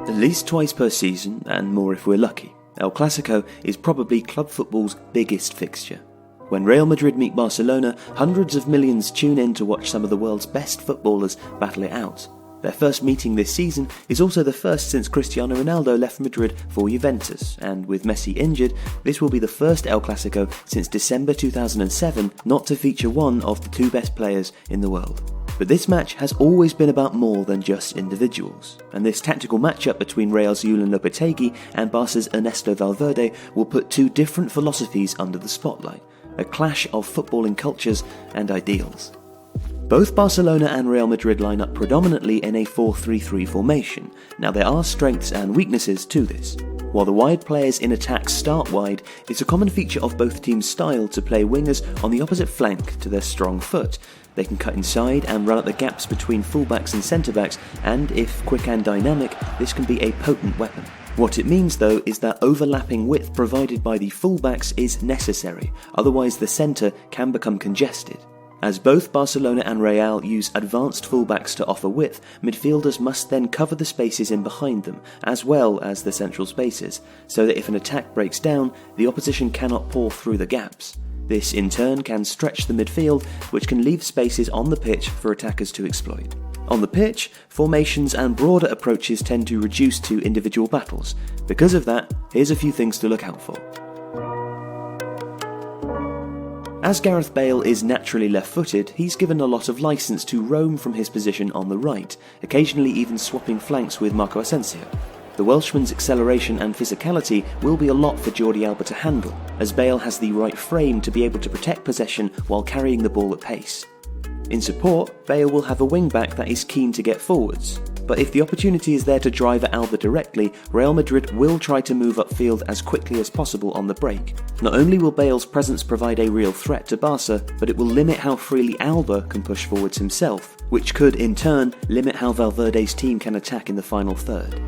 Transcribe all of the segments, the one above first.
At least twice per season, and more if we're lucky, El Clásico is probably club football's biggest fixture. When Real Madrid meet Barcelona, hundreds of millions tune in to watch some of the world's best footballers battle it out. Their first meeting this season is also the first since Cristiano Ronaldo left Madrid for Juventus, and with Messi injured, this will be the first El Clásico since December 2007 not to feature one of the two best players in the world. But this match has always been about more than just individuals, and this tactical matchup between Real's Julen Lopetegui and Barca's Ernesto Valverde will put two different philosophies under the spotlight, a clash of footballing cultures and ideals. Both Barcelona and Real Madrid line up predominantly in a 4-3-3 formation. Now there are strengths and weaknesses to this. While the wide players in attack start wide, it's a common feature of both teams' style to play wingers on the opposite flank to their strong foot. They can cut inside and run at the gaps between fullbacks and centre-backs, and if quick and dynamic, this can be a potent weapon. What it means though is that overlapping width provided by the fullbacks is necessary, otherwise the centre can become congested. As both Barcelona and Real use advanced fullbacks to offer width, midfielders must then cover the spaces in behind them, as well as the central spaces, so that if an attack breaks down, the opposition cannot pour through the gaps. This in turn can stretch the midfield, which can leave spaces on the pitch for attackers to exploit. On the pitch, formations and broader approaches tend to reduce to individual battles. Because of that, here's a few things to look out for. As Gareth Bale is naturally left-footed, he's given a lot of licence to roam from his position on the right, occasionally even swapping flanks with Marco Asensio. The Welshman's acceleration and physicality will be a lot for Jordi Alba to handle, as Bale has the right frame to be able to protect possession while carrying the ball at pace. In support, Bale will have a wing-back that is keen to get forwards, but if the opportunity is there to drive at Alba directly, Real Madrid will try to move upfield as quickly as possible on the break. Not only will Bale's presence provide a real threat to Barca, but it will limit how freely Alba can push forwards himself, which could in turn limit how Valverde's team can attack in the final third.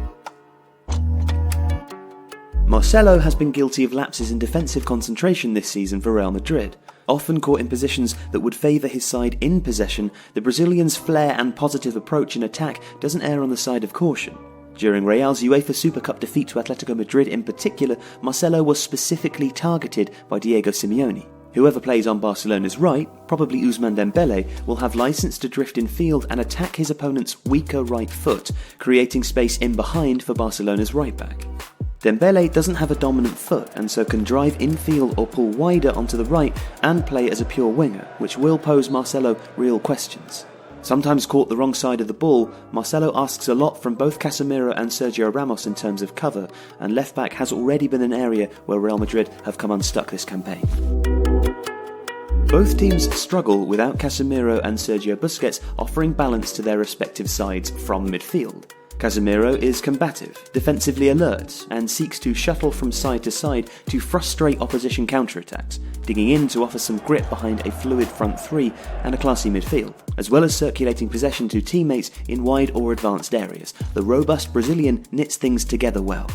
Marcelo has been guilty of lapses in defensive concentration this season for Real Madrid. Often caught in positions that would favour his side in possession, the Brazilian's flair and positive approach in attack doesn't err on the side of caution. During Real's UEFA Super Cup defeat to Atletico Madrid in particular, Marcelo was specifically targeted by Diego Simeone. Whoever plays on Barcelona's right, probably Ousmane Dembele, will have licence to drift in field and attack his opponent's weaker right foot, creating space in behind for Barcelona's right back. Dembele doesn't have a dominant foot and so can drive infield or pull wider onto the right and play as a pure winger, which will pose Marcelo real questions. Sometimes caught the wrong side of the ball, Marcelo asks a lot from both Casemiro and Sergio Ramos in terms of cover, and left back has already been an area where Real Madrid have come unstuck this campaign. Both teams struggle without Casemiro and Sergio Busquets offering balance to their respective sides from midfield. Casemiro is combative, defensively alert, and seeks to shuttle from side to side to frustrate opposition counterattacks, digging in to offer some grip behind a fluid front three and a classy midfield, as well as circulating possession to teammates in wide or advanced areas. The robust Brazilian knits things together well.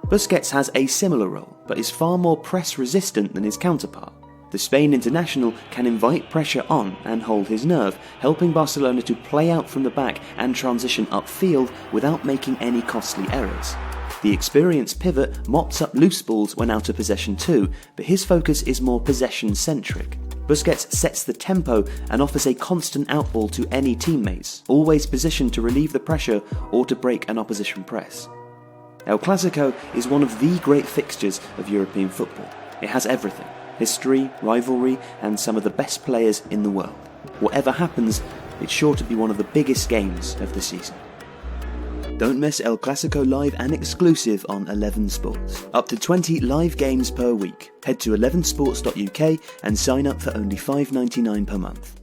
Busquets has a similar role, but is far more press-resistant than his counterpart. The Spain international can invite pressure on and hold his nerve, helping Barcelona to play out from the back and transition upfield without making any costly errors. The experienced pivot mops up loose balls when out of possession too, but his focus is more possession-centric. Busquets sets the tempo and offers a constant outball to any teammates, always positioned to relieve the pressure or to break an opposition press. El Clásico is one of the great fixtures of European football. It has everything: history, rivalry, and some of the best players in the world. Whatever happens, it's sure to be one of the biggest games of the season. Don't miss El Clásico live and exclusive on 11 Sports. Up to 20 live games per week. Head to 11sports.uk and sign up for only $5.99 per month.